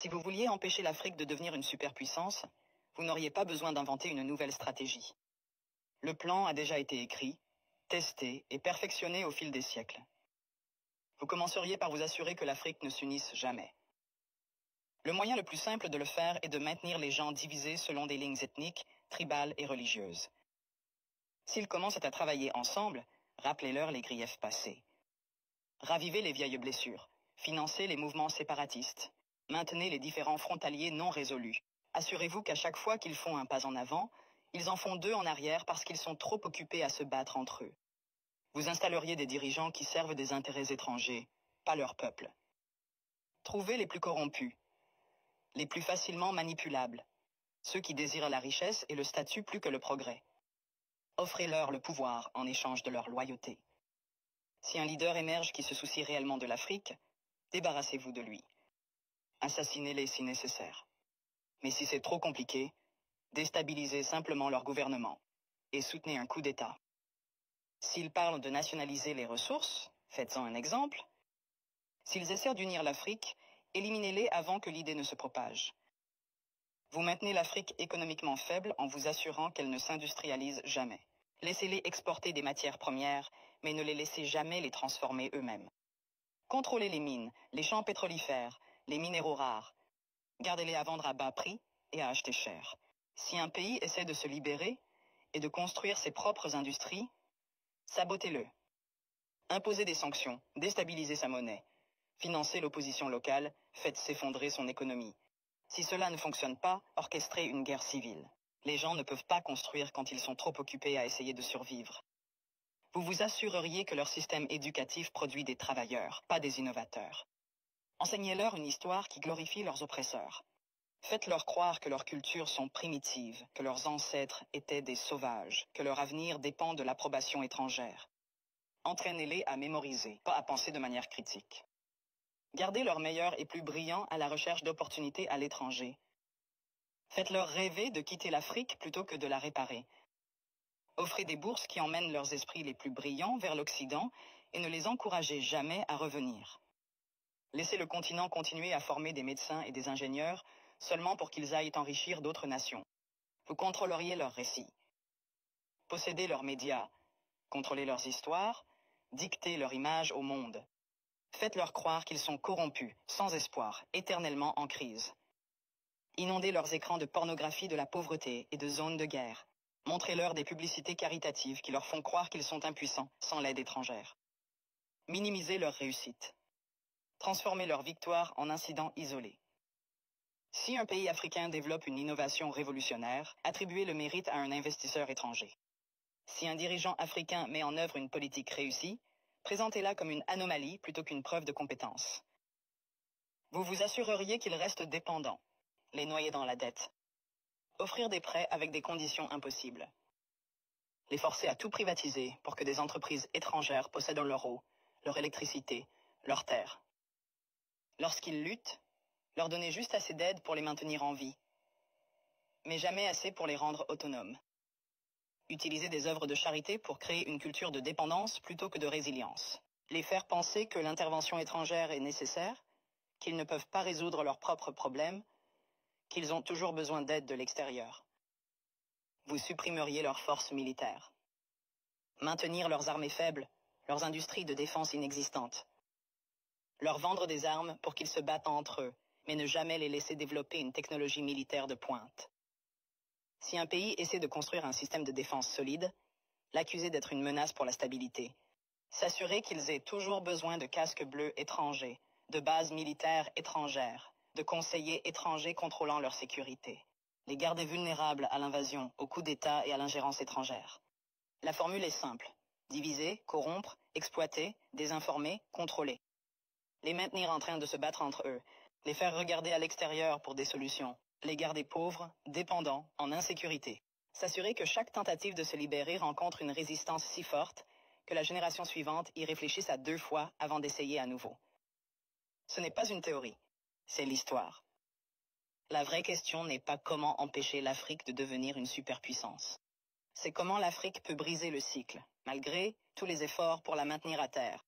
Si vous vouliez empêcher l'Afrique de devenir une superpuissance, vous n'auriez pas besoin d'inventer une nouvelle stratégie. Le plan a déjà été écrit, testé et perfectionné au fil des siècles. Vous commenceriez par vous assurer que l'Afrique ne s'unisse jamais. Le moyen le plus simple de le faire est de maintenir les gens divisés selon des lignes ethniques, tribales et religieuses. S'ils commencent à travailler ensemble, rappelez-leur les griefs passés. Ravivez les vieilles blessures, financez les mouvements séparatistes, maintenez les différends frontaliers non résolus. Assurez-vous qu'à chaque fois qu'ils font un pas en avant, ils en font deux en arrière parce qu'ils sont trop occupés à se battre entre eux. Vous installeriez des dirigeants qui servent des intérêts étrangers, pas leur peuple. Trouvez les plus corrompus, les plus facilement manipulables, ceux qui désirent la richesse et le statut plus que le progrès. Offrez-leur le pouvoir en échange de leur loyauté. Si un leader émerge qui se soucie réellement de l'Afrique, débarrassez-vous de lui. Assassinez-les si nécessaire. Mais si c'est trop compliqué, déstabilisez simplement leur gouvernement et soutenez un coup d'État. S'ils parlent de nationaliser les ressources, faites-en un exemple. S'ils essaient d'unir l'Afrique, éliminez-les avant que l'idée ne se propage. Vous maintenez l'Afrique économiquement faible en vous assurant qu'elle ne s'industrialise jamais. Laissez-les exporter des matières premières, mais ne les laissez jamais les transformer eux-mêmes. Contrôlez les mines, les champs pétrolifères, les minéraux rares. Gardez-les à vendre à bas prix et à acheter cher. Si un pays essaie de se libérer et de construire ses propres industries, sabotez-le. Imposez des sanctions, déstabilisez sa monnaie. Financez l'opposition locale, faites s'effondrer son économie. Si cela ne fonctionne pas, orchestrez une guerre civile. Les gens ne peuvent pas construire quand ils sont trop occupés à essayer de survivre. Vous vous assureriez que leur système éducatif produit des travailleurs, pas des innovateurs. Enseignez-leur une histoire qui glorifie leurs oppresseurs. Faites-leur croire que leurs cultures sont primitives, que leurs ancêtres étaient des sauvages, que leur avenir dépend de l'approbation étrangère. Entraînez-les à mémoriser, pas à penser de manière critique. Gardez leurs meilleurs et plus brillants à la recherche d'opportunités à l'étranger. Faites-leur rêver de quitter l'Afrique plutôt que de la réparer. Offrez des bourses qui emmènent leurs esprits les plus brillants vers l'Occident et ne les encouragez jamais à revenir. Laissez le continent continuer à former des médecins et des ingénieurs seulement pour qu'ils aillent enrichir d'autres nations. Vous contrôleriez leurs récits. Possédez leurs médias, contrôlez leurs histoires, dictez leur image au monde. Faites-leur croire qu'ils sont corrompus, sans espoir, éternellement en crise. Inondez leurs écrans de pornographie de la pauvreté et de zones de guerre. Montrez-leur des publicités caritatives qui leur font croire qu'ils sont impuissants, sans l'aide étrangère. Minimisez leur réussite. Transformez leur victoire en incidents isolés. Si un pays africain développe une innovation révolutionnaire, attribuez le mérite à un investisseur étranger. Si un dirigeant africain met en œuvre une politique réussie, présentez-la comme une anomalie plutôt qu'une preuve de compétence. Vous vous assureriez qu'ils restent dépendants, les noyer dans la dette. Offrir des prêts avec des conditions impossibles. Les forcer à tout privatiser pour que des entreprises étrangères possèdent leur eau, leur électricité, leurs terres. Lorsqu'ils luttent, leur donner juste assez d'aide pour les maintenir en vie, mais jamais assez pour les rendre autonomes. Utiliser des œuvres de charité pour créer une culture de dépendance plutôt que de résilience. Les faire penser que l'intervention étrangère est nécessaire, qu'ils ne peuvent pas résoudre leurs propres problèmes, qu'ils ont toujours besoin d'aide de l'extérieur. Vous supprimeriez leurs forces militaires. Maintenir leurs armées faibles, leurs industries de défense inexistantes. Leur vendre des armes pour qu'ils se battent entre eux, mais ne jamais les laisser développer une technologie militaire de pointe. Si un pays essaie de construire un système de défense solide, l'accuser d'être une menace pour la stabilité. S'assurer qu'ils aient toujours besoin de casques bleus étrangers, de bases militaires étrangères, de conseillers étrangers contrôlant leur sécurité. Les garder vulnérables à l'invasion, aux coups d'État et à l'ingérence étrangère. La formule est simple. Diviser, corrompre, exploiter, désinformer, contrôler. Les maintenir en train de se battre entre eux. Les faire regarder à l'extérieur pour des solutions. Les garder pauvres, dépendants, en insécurité. S'assurer que chaque tentative de se libérer rencontre une résistance si forte que la génération suivante y réfléchisse à 2 fois avant d'essayer à nouveau. Ce n'est pas une théorie, c'est l'histoire. La vraie question n'est pas comment empêcher l'Afrique de devenir une superpuissance. C'est comment l'Afrique peut briser le cycle, malgré tous les efforts pour la maintenir à terre.